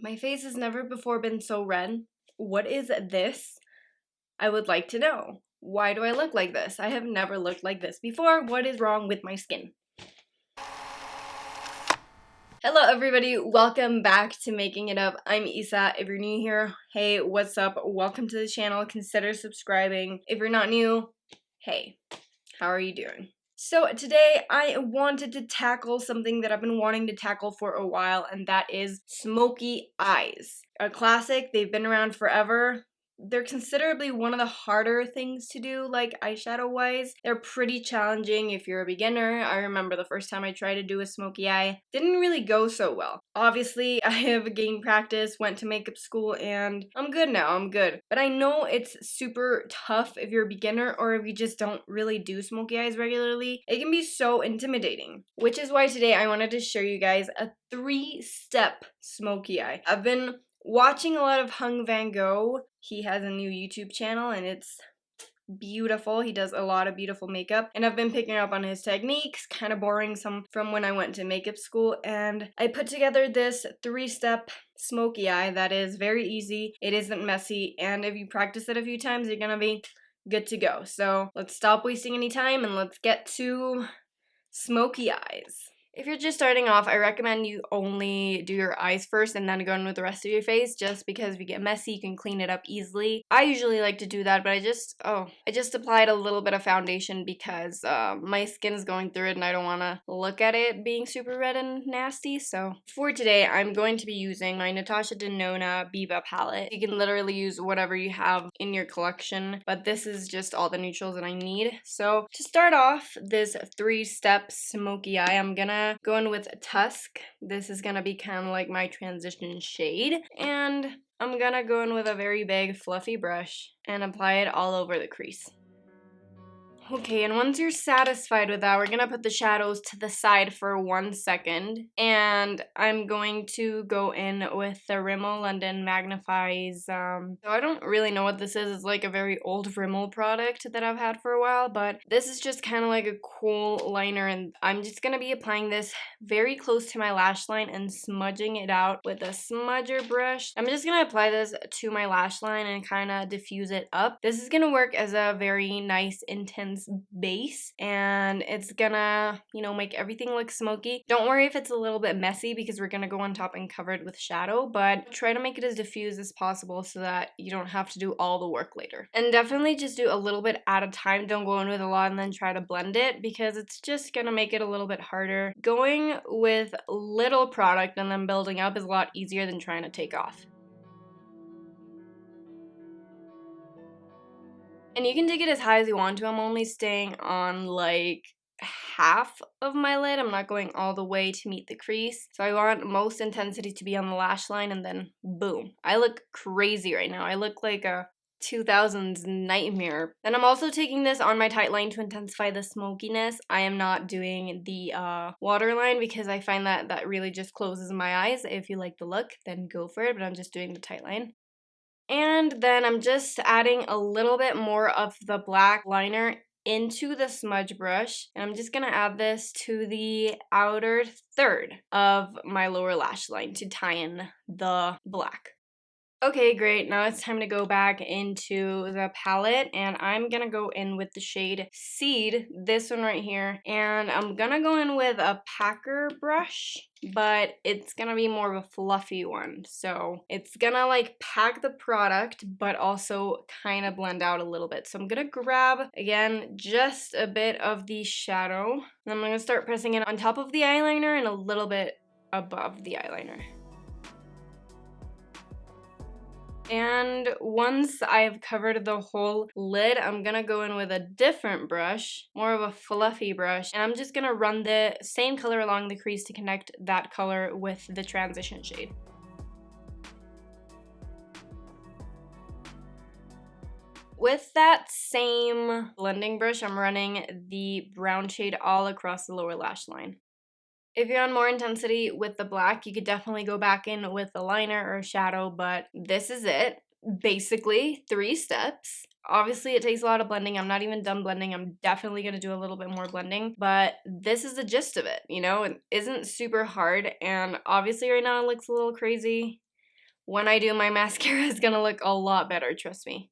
My face has never before been so red. What is this? I would like to know. Why do I look like this? I have never looked like this before. What is wrong with my skin? Hello everybody, welcome back to Making It Up. I'm Isa. If you're new here, hey, what's up? Welcome to the channel. Consider subscribing. If you're not new, hey, how are you doing? So today I wanted to tackle something that I've been wanting to tackle for a while, and that is smoky eyes. A classic, they've been around forever. They're considerably one of the harder things to do, like eyeshadow wise. They're pretty challenging if you're a beginner. I remember the first time I tried to do a smoky eye, didn't really go so well. Obviously, I have gained practice, went to makeup school, and I'm good now, I'm good. But I know it's super tough if you're a beginner or if you just don't really do smoky eyes regularly. It can be so intimidating, which is why today I wanted to show you guys a 3-step smoky eye. I've been watching a lot of Hung Van Gogh. He has a new YouTube channel and it's beautiful. He does a lot of beautiful makeup and I've been picking up on his techniques, kind of borrowing some from when I went to makeup school, and I put together this 3-step smoky eye that is very easy, it isn't messy, and if you practice it a few times you're gonna be good to go. So let's stop wasting any time and let's get to smoky eyes. If you're just starting off, I recommend you only do your eyes first and then go in with the rest of your face, just because if you get messy, you can clean it up easily. I usually like to do that, but I just applied a little bit of foundation because my skin is going through it and I don't want to look at it being super red and nasty. So for today, I'm going to be using my Natasha Denona Biba palette. You can literally use whatever you have in your collection, but this is just all the neutrals that I need. So to start off this 3-step smoky eye, I'm gonna go in with Tusk. This is gonna be kind of like my transition shade, and I'm gonna go in with a very big fluffy brush and apply it all over the crease. Okay, and once you're satisfied with that, we're gonna put the shadows to the side for 1 second, and I'm going to go in with the Rimmel London Magnifies, so I don't really know what this is. It's like a very old Rimmel product that I've had for a while, but this is just kind of like a cool liner, and I'm just gonna be applying this very close to my lash line and smudging it out with a smudger brush. I'm just gonna apply this to my lash line and kind of diffuse it up. This is gonna work as a very nice, intense base, and it's gonna, make everything look smoky. Don't worry if it's a little bit messy because we're gonna go on top and cover it with shadow, but try to make it as diffused as possible so that you don't have to do all the work later. And definitely just do a little bit at a time. Don't go in with a lot and then try to blend it, because it's just gonna make it a little bit harder. Going with little product and then building up is a lot easier than trying to take off. And you can take it as high as you want to. I'm only staying on like half of my lid. I'm not going all the way to meet the crease. So I want most intensity to be on the lash line, and then boom. I look crazy right now. I look like a 2000s nightmare. And I'm also taking this on my tight line to intensify the smokiness. I am not doing the waterline because I find that that really just closes my eyes. If you like the look, then go for it, but I'm just doing the tight line. And then I'm just adding a little bit more of the black liner into the smudge brush. And I'm just gonna add this to the outer third of my lower lash line to tie in the black. Okay, great. Now it's time to go back into the palette, and I'm gonna go in with the shade Seed, this one right here, and I'm gonna go in with a packer brush, but it's gonna be more of a fluffy one. So it's gonna like pack the product, but also kind of blend out a little bit. So I'm gonna grab, again, just a bit of the shadow, and I'm gonna start pressing it on top of the eyeliner and a little bit above the eyeliner. And once I've covered the whole lid, I'm gonna go in with a different brush, more of a fluffy brush, and I'm just gonna run the same color along the crease to connect that color with the transition shade. With that same blending brush, I'm running the brown shade all across the lower lash line. If you're on more intensity with the black, you could definitely go back in with a liner or a shadow, but this is it. Basically, 3 steps. Obviously, it takes a lot of blending. I'm not even done blending. I'm definitely going to do a little bit more blending, but this is the gist of it, It isn't super hard, and obviously right now it looks a little crazy. when I do my mascara is gonna look a lot better, trust me.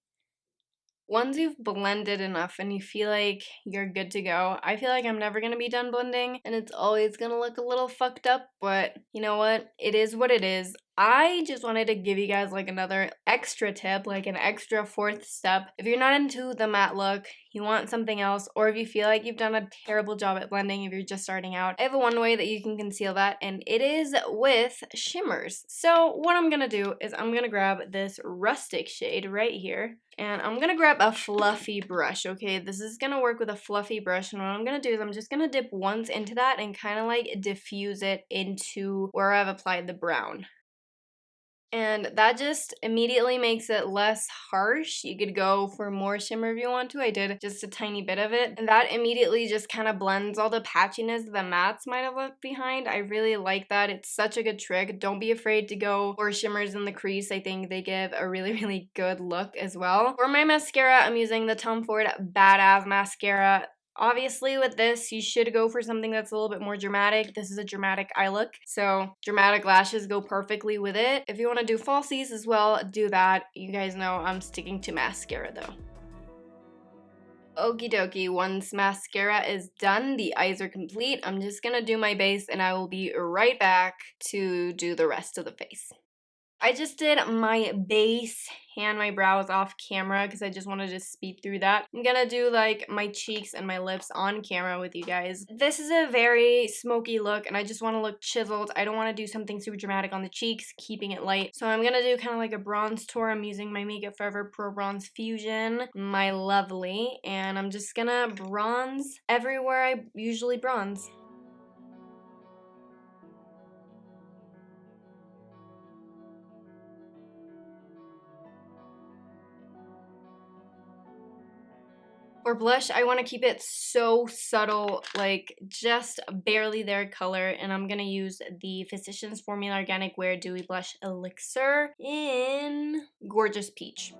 Once you've blended enough and you feel like you're good to go, I feel like I'm never going to be done blending and it's always going to look a little fucked up, but you know what? It is what it is. I just wanted to give you guys like another extra tip, like an extra fourth step. If you're not into the matte look, you want something else, or if you feel like you've done a terrible job at blending if you're just starting out, I have one way that you can conceal that, and it is with shimmers. So what I'm gonna do is I'm gonna grab this rustic shade right here, and I'm gonna grab a fluffy brush, okay? This is gonna work with a fluffy brush, and what I'm gonna do is I'm just gonna dip once into that and kind of like diffuse it into where I've applied the brown. And that just immediately makes it less harsh. You could go for more shimmer if you want to. I did just a tiny bit of it. And that immediately just kind of blends all the patchiness the mattes might have left behind. I really like that. It's such a good trick. Don't be afraid to go for shimmers in the crease. I think they give a really, really good look as well. For my mascara, I'm using the Tom Ford Badass Mascara. Obviously, with this, you should go for something that's a little bit more dramatic. This is a dramatic eye look, so dramatic lashes go perfectly with it. If you want to do falsies as well, do that. You guys know I'm sticking to mascara though. Okie dokie, once mascara is done, the eyes are complete. I'm just gonna do my base and I will be right back to do the rest of the face. I just did my base and my brows off camera because I just wanted to speed through that. I'm gonna do like my cheeks and my lips on camera with you guys. This is a very smoky look and I just want to look chiseled. I don't want to do something super dramatic on the cheeks, keeping it light. So I'm gonna do kind of like a bronze tour. I'm using my Makeup Forever Pro Bronze Fusion, my lovely, and I'm just gonna bronze everywhere I usually bronze. For blush, I want to keep it so subtle, like just barely there color, and I'm going to use the Physicians Formula Organic Wear Dewy Blush Elixir in Gorgeous Peach.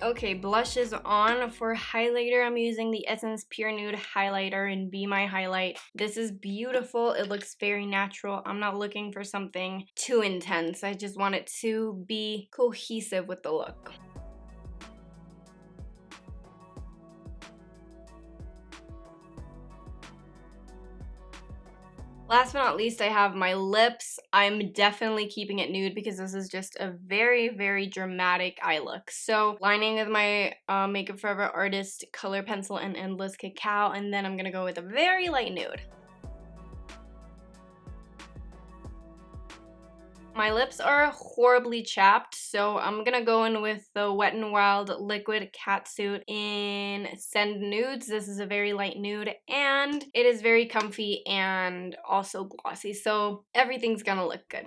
Okay, blush is on. For highlighter, I'm using the Essence Pure Nude Highlighter in Be My Highlight. This is beautiful. It looks very natural. I'm not looking for something too intense. I just want it to be cohesive with the look. Last but not least, I have my lips. I'm definitely keeping it nude because this is just a very, very dramatic eye look. So lining with my Makeup Forever Artist Color Pencil and Endless Cacao, and then I'm gonna go with a very light nude. My lips are horribly chapped, so I'm gonna go in with the Wet n Wild Liquid Catsuit in Send Nudes. This is a very light nude, and it is very comfy and also glossy, so everything's gonna look good.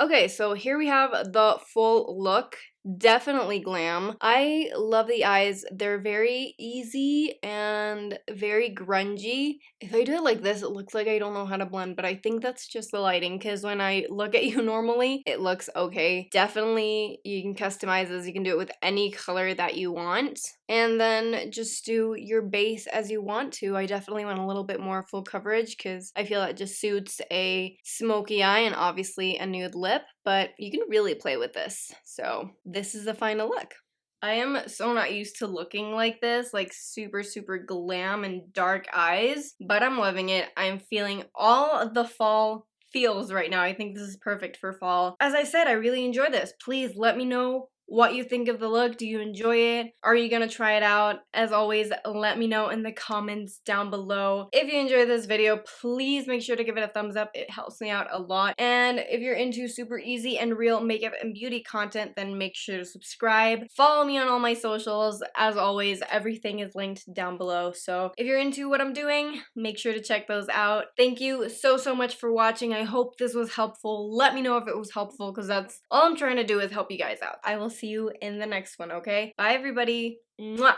Okay, so here we have the full look. Definitely glam. I love the eyes. They're very easy and very grungy. If I do it like this, it looks like I don't know how to blend, but I think that's just the lighting because when I look at you normally, it looks okay. Definitely, you can customize this. You can do it with any color that you want. And then just do your base as you want to. I definitely want a little bit more full coverage because I feel that just suits a smoky eye and obviously a nude lip, but you can really play with this. So this is the final look. I am so not used to looking like this, like super, super glam and dark eyes, but I'm loving it. I'm feeling all of the fall feels right now. I think this is perfect for fall. As I said, I really enjoy this. Please let me know what you think of the look. Do you enjoy it? Are you gonna try it out? As always, let me know in the comments down below. If you enjoyed this video, please make sure to give it a thumbs up. It helps me out a lot. And if you're into super easy and real makeup and beauty content, then make sure to subscribe. Follow me on all my socials. As always, everything is linked down below. So if you're into what I'm doing, make sure to check those out. Thank you so, so much for watching. I hope this was helpful. Let me know if it was helpful because that's all I'm trying to do is help you guys out. I will see you in the next one, okay? Bye, everybody. Mwah.